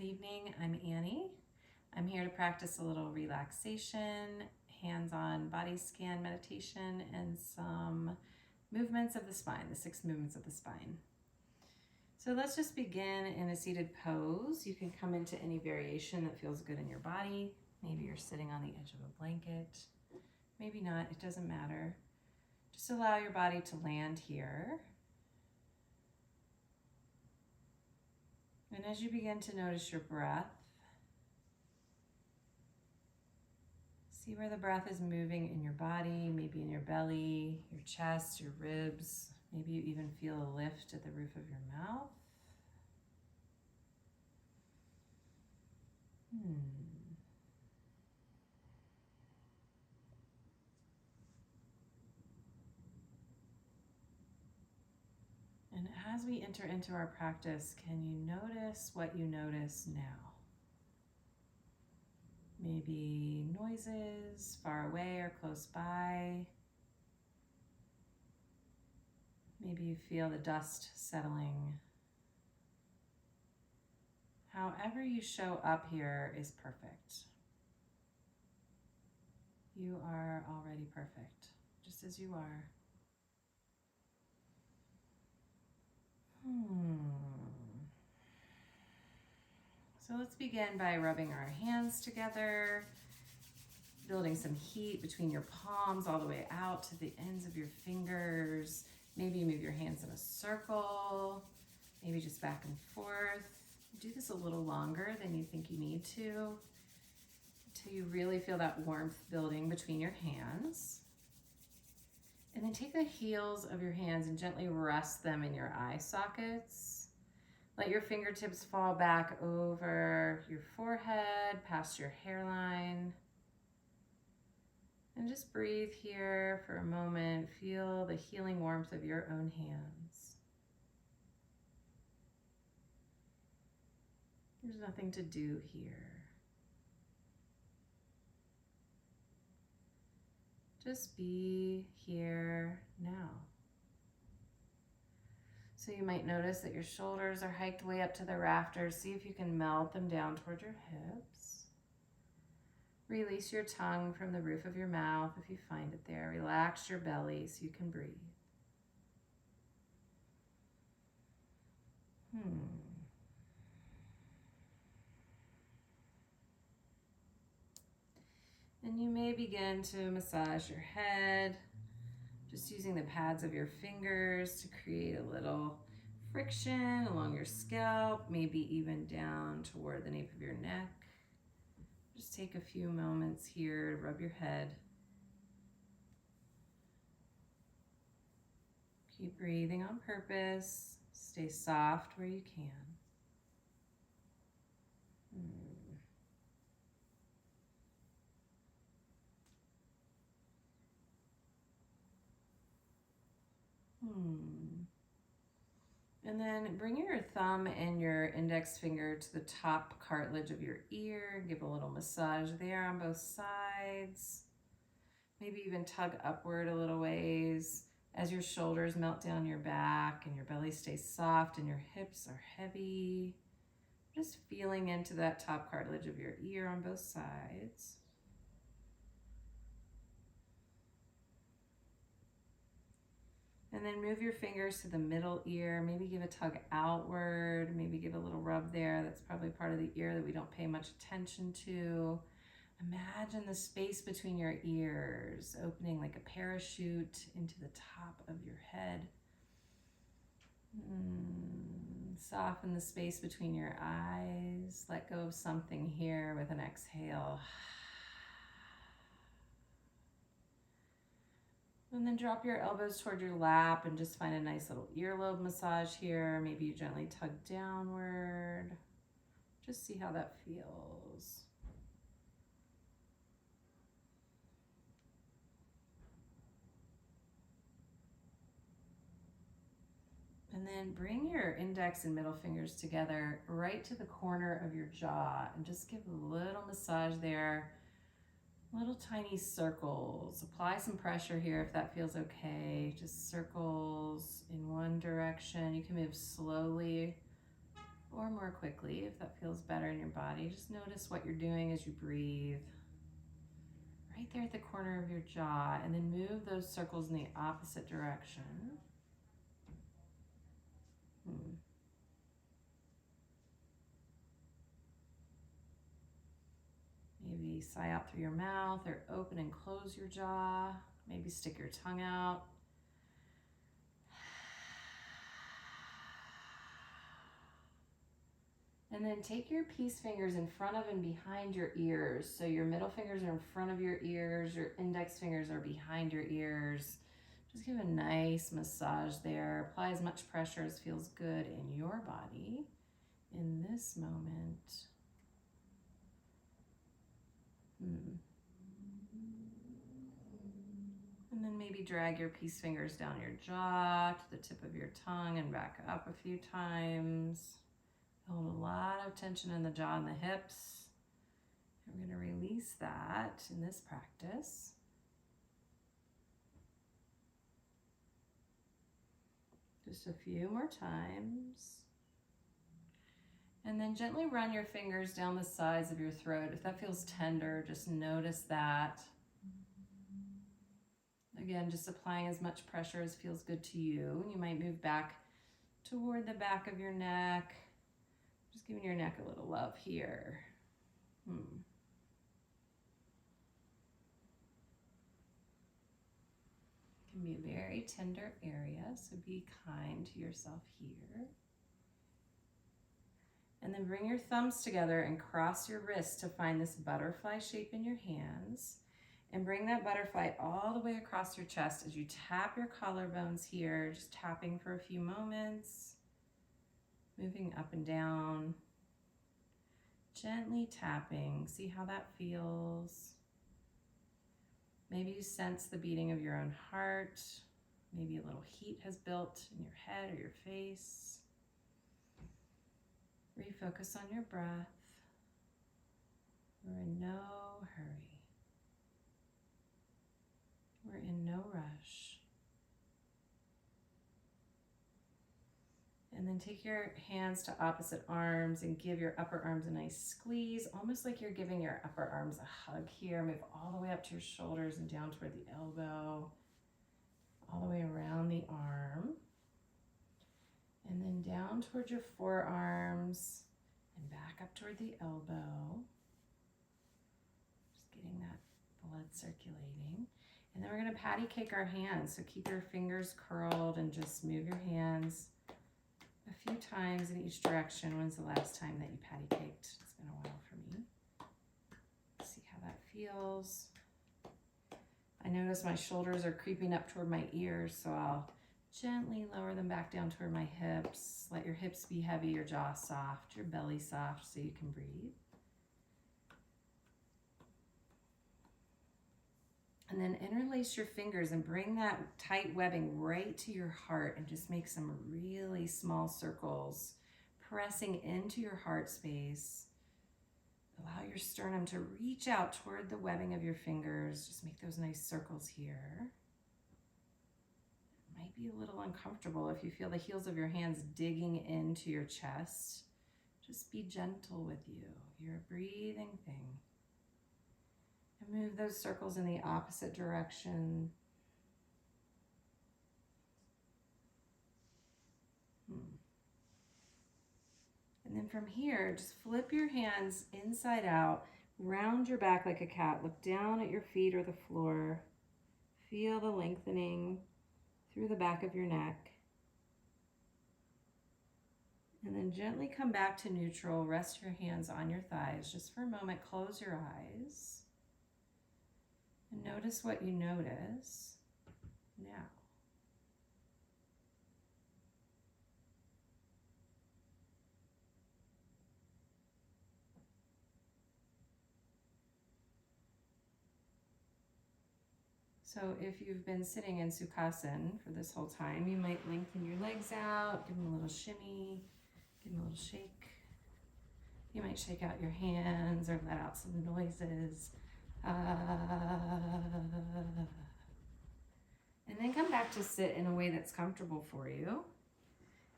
evening. I'm Annie. I'm here to practice a little relaxation, hands-on body scan meditation, and some movements of the spine, the 6 movements of the spine. So let's just begin in a seated pose. You can come into any variation that feels good in your body. Maybe you're sitting on the edge of a blanket. Maybe not, it doesn't matter. Just allow your body to land here. And as you begin to notice your breath, see where the breath is moving in your body, maybe in your belly, your chest, your ribs. Maybe you even feel a lift at the roof of your mouth. And as we enter into our practice, can you notice what you notice now? Maybe noises far away or close by. Maybe you feel the dust settling. However you show up here is perfect. You are already perfect, just as you are. So let's begin by rubbing our hands together, building some heat between your palms all the way out to the ends of your fingers. Maybe you move your hands in a circle, maybe just back and forth. Do this a little longer than you think you need to, until you really feel that warmth building between your hands. And then take the heels of your hands and gently rest them in your eye sockets. Let your fingertips fall back over your forehead, past your hairline. And just breathe here for a moment. Feel the healing warmth of your own hands. There's nothing to do here. Just be here now. So you might notice that your shoulders are hiked way up to the rafters. See if you can melt them down toward your hips. Release your tongue from the roof of your mouth if you find it there. Relax your belly so you can breathe. And you may begin to massage your head, just using the pads of your fingers to create a little friction along your scalp, maybe even down toward the nape of your neck. Just take a few moments here to rub your head. Keep breathing on purpose. Stay soft where you can. And then bring your thumb and your index finger to the top cartilage of your ear. Give a little massage there on both sides. Maybe even tug upward a little ways as your shoulders melt down your back and your belly stays soft and your hips are heavy. Just feeling into that top cartilage of your ear on both sides. And then move your fingers to the middle ear. Maybe give a tug outward. Maybe give a little rub there. That's probably part of the ear that we don't pay much attention to. Imagine the space between your ears opening like a parachute into the top of your head. Soften the space between your eyes. Let go of something here with an exhale. And then drop your elbows toward your lap and just find a nice little earlobe massage here. Maybe you gently tug downward. Just see how that feels. And then bring your index and middle fingers together right to the corner of your jaw and just give a little massage there. Little tiny circles. Apply some pressure here if that feels okay. Just circles in one direction. You can move slowly or more quickly if that feels better in your body. Just notice what you're doing as you breathe. Right there at the corner of your jaw, and then move those circles in the opposite direction. Maybe sigh out through your mouth or open and close your jaw. Maybe stick your tongue out. And then take your peace fingers in front of and behind your ears. So your middle fingers are in front of your ears, your index fingers are behind your ears. Just give a nice massage there. Apply as much pressure as feels good in your body in this moment. And then maybe drag your peace fingers down your jaw to the tip of your tongue and back up a few times. Hold a lot of tension in the jaw and the hips. And we're going to release that in this practice. Just a few more times. And then gently run your fingers down the sides of your throat. If that feels tender, just notice that. Again, just applying as much pressure as feels good to you. You might move back toward the back of your neck. Just giving your neck a little love here. Can be a very tender area, so be kind to yourself here. And then bring your thumbs together and cross your wrists to find this butterfly shape in your hands. And bring that butterfly all the way across your chest as you tap your collarbones here, just tapping for a few moments, moving up and down, gently tapping. See how that feels. Maybe you sense the beating of your own heart. Maybe a little heat has built in your head or your face. Refocus on your breath. We're in no hurry. We're in no rush. And then take your hands to opposite arms and give your upper arms a nice squeeze, almost like you're giving your upper arms a hug here. Move all the way up to your shoulders and down toward the elbow, all the way around the arm. And then down toward your forearms and back up toward the elbow. Just getting that blood circulating. And then we're going to patty cake our hands. So keep your fingers curled and just move your hands a few times in each direction. When's the last time that you patty caked? It's been a while for me. See how that feels. I notice my shoulders are creeping up toward my ears, so I'll gently lower them back down toward my hips. Let your hips be heavy, your jaw soft, your belly soft so you can breathe. And then interlace your fingers and bring that tight webbing right to your heart and just make some really small circles, pressing into your heart space. Allow your sternum to reach out toward the webbing of your fingers. Just make those nice circles here. It might be a little uncomfortable if you feel the heels of your hands digging into your chest. Just be gentle with you. You're a breathing thing. And move those circles in the opposite direction. And then from here, just flip your hands inside out, round your back like a cat. Look down at your feet or the floor. Feel the lengthening through the back of your neck. And then gently come back to neutral. Rest your hands on your thighs. Just for a moment, close your eyes. And notice what you notice now. So if you've been sitting in Sukhasana for this whole time, you might lengthen your legs out, give them a little shimmy, give them a little shake. You might shake out your hands or let out some noises. And then come back to sit in a way that's comfortable for you.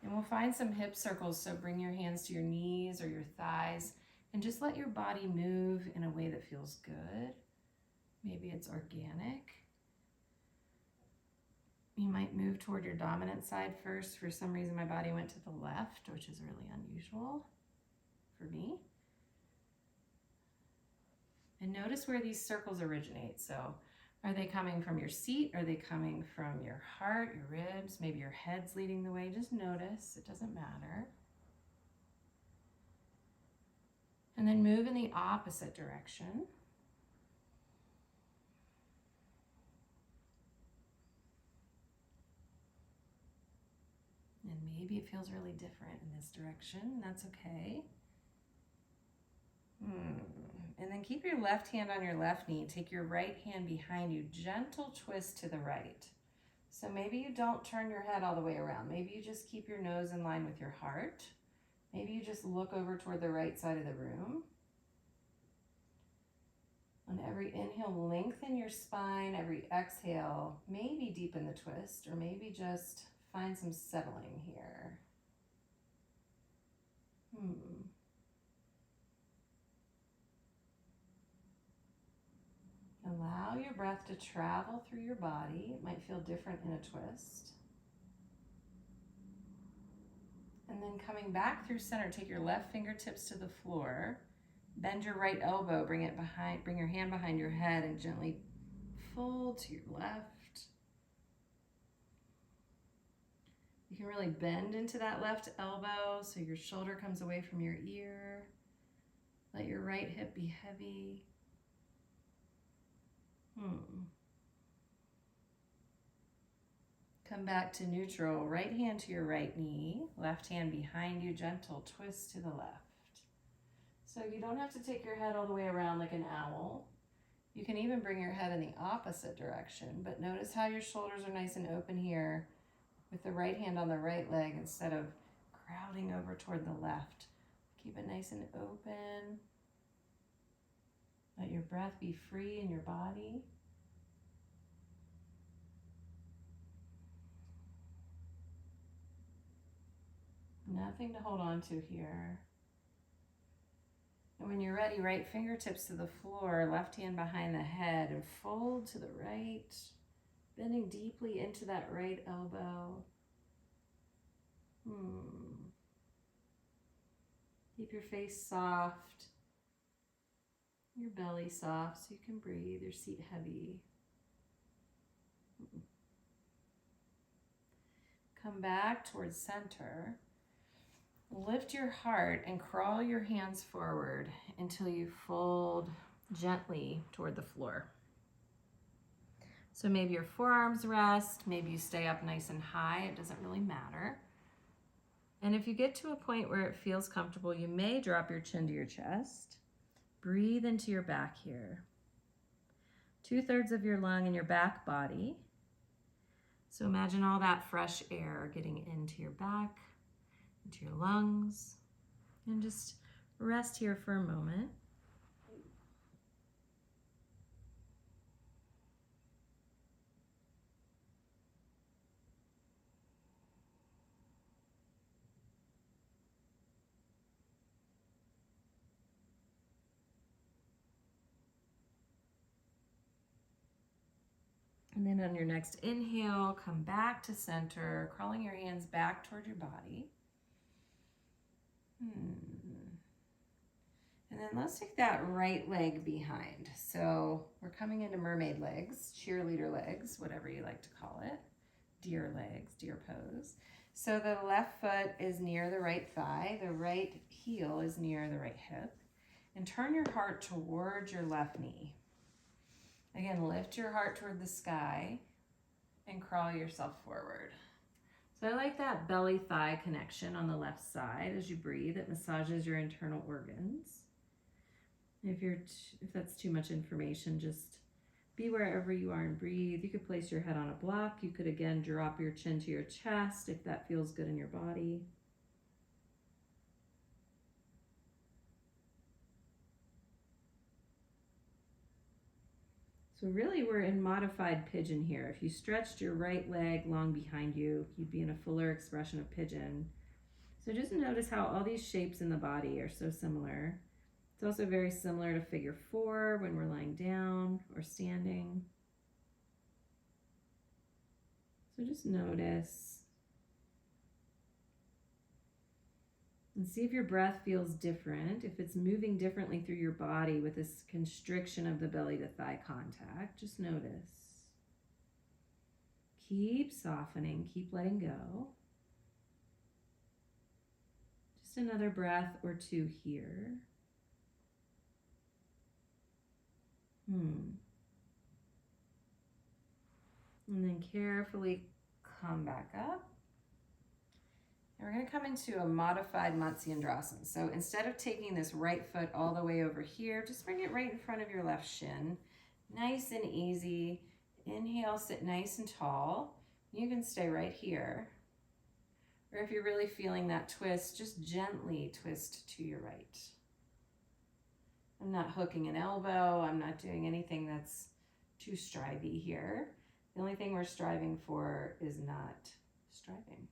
And we'll find some hip circles, so bring your hands to your knees or your thighs and just let your body move in a way that feels good. Maybe it's organic. You might move toward your dominant side first. For some reason, my body went to the left, which is really unusual for me. And notice where these circles originate. So are they coming from your seat? Are they coming from your heart, your ribs? Maybe your head's leading the way. Just notice. It doesn't matter. And then move in the opposite direction. And maybe it feels really different in this direction. That's okay. And then keep your left hand on your left knee. Take your right hand behind you. Gentle twist to the right. So maybe you don't turn your head all the way around. Maybe you just keep your nose in line with your heart. Maybe you just look over toward the right side of the room. On every inhale, lengthen your spine. Every exhale, maybe deepen the twist, or maybe just find some settling here. Allow your breath to travel through your body. It might feel different in a twist. And then coming back through center, take your left fingertips to the floor. Bend your right elbow, bring your hand behind your head and gently fold to your left. You can really bend into that left elbow so your shoulder comes away from your ear. Let your right hip be heavy. Come back to neutral. Right hand to your right knee. Left hand behind you. Gentle twist to the left. So you don't have to take your head all the way around like an owl. You can even bring your head in the opposite direction, but notice how your shoulders are nice and open here with the right hand on the right leg instead of crowding over toward the left. Keep it nice and open. Let your breath be free in your body. Nothing to hold on to here. And when you're ready, right fingertips to the floor, left hand behind the head, and fold to the right, bending deeply into that right elbow. Keep your face soft, your belly soft so you can breathe, your seat heavy. Come back towards center. Lift your heart and crawl your hands forward until you fold gently toward the floor. So maybe your forearms rest, maybe you stay up nice and high, it doesn't really matter. And if you get to a point where it feels comfortable, you may drop your chin to your chest. Breathe into your back here. 2/3 of your lung in your back body. So imagine all that fresh air getting into your back, into your lungs, and just rest here for a moment. And then on your next inhale, come back to center, crawling your hands back toward your body. And then let's take that right leg behind. So we're coming into mermaid legs, cheerleader legs, whatever you like to call it. Deer legs, deer pose. So the left foot is near the right thigh. The right heel is near the right hip. And turn your heart towards your left knee. Again, lift your heart toward the sky and crawl yourself forward. So I like that belly-thigh connection on the left side as you breathe. It massages your internal organs. If that's too much information, just be wherever you are and breathe. You could place your head on a block. You could, again, drop your chin to your chest if that feels good in your body. So really we're in modified pigeon here. If you stretched your right leg long behind you, you'd be in a fuller expression of pigeon. So just notice how all these shapes in the body are so similar. It's also very similar to figure 4 when we're lying down or standing. So just notice. And see if your breath feels different, if it's moving differently through your body with this constriction of the belly to thigh contact. Just notice. Keep softening, keep letting go. Just another breath or two here. And then carefully come back up. And we're going to come into a modified Matsyendrasana. So instead of taking this right foot all the way over here, just bring it right in front of your left shin. Nice and easy. Inhale, sit nice and tall. You can stay right here. Or if you're really feeling that twist, just gently twist to your right. I'm not hooking an elbow. I'm not doing anything that's too strivey here. The only thing we're striving for is not striving.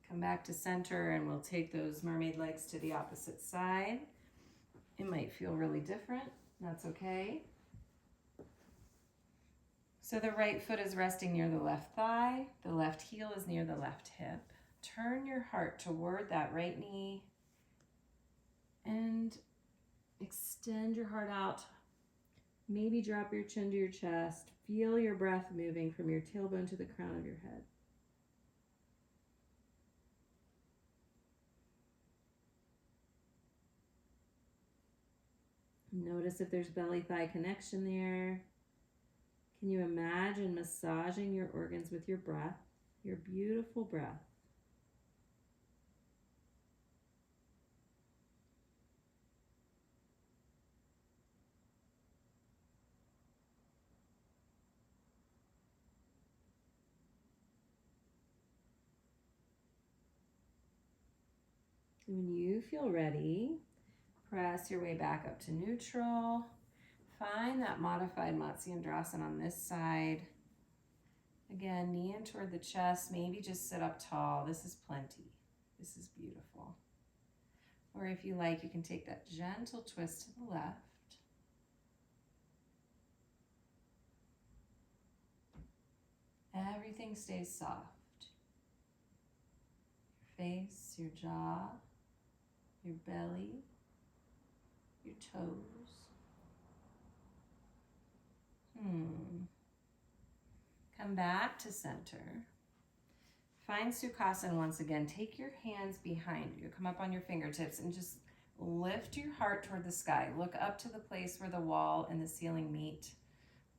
Come back to center and we'll take those mermaid legs to the opposite side. It might feel really different. That's okay. So the right foot is resting near the left thigh. The left heel is near the left hip. Turn your heart toward that right knee and extend your heart out. Maybe drop your chin to your chest. Feel your breath moving from your tailbone to the crown of your head. Notice if there's belly-thigh connection there. Can you imagine massaging your organs with your breath, your beautiful breath? When you feel ready, press your way back up to neutral. Find that modified Matsyendrasana on this side. Again, knee in toward the chest, maybe just sit up tall. This is plenty. This is beautiful. Or if you like, you can take that gentle twist to the left. Everything stays soft. Your face, your jaw, your belly, your toes. Come back to center. Find Sukhasana once again. Take your hands behind you. Come up on your fingertips and just lift your heart toward the sky. Look up to the place where the wall and the ceiling meet.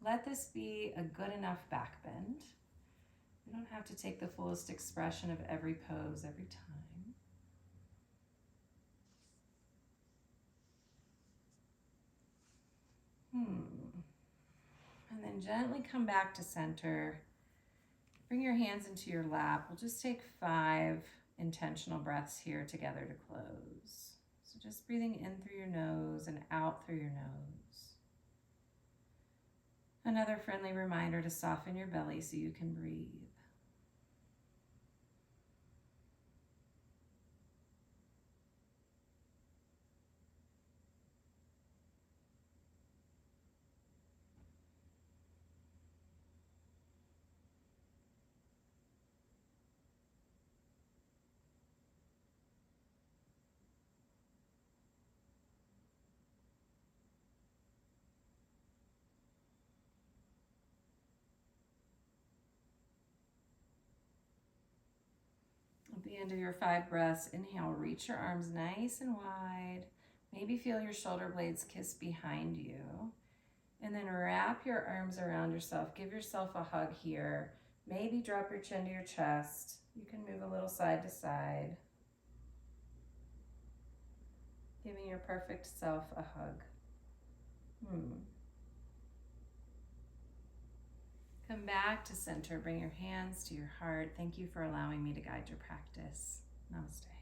Let this be a good enough back bend. You don't have to take the fullest expression of every pose every time. And then gently come back to center. Bring your hands into your lap. We'll just take 5 intentional breaths here together to close. So just breathing in through your nose and out through your nose. Another friendly reminder to soften your belly so you can breathe. At the end of your 5 breaths, inhale, reach your arms nice and wide. Maybe feel your shoulder blades kiss behind you. And then wrap your arms around yourself. Give yourself a hug here. Maybe drop your chin to your chest. You can move a little side to side. Giving your perfect self a hug. Come back to center. Bring your hands to your heart. Thank you for allowing me to guide your practice. Namaste.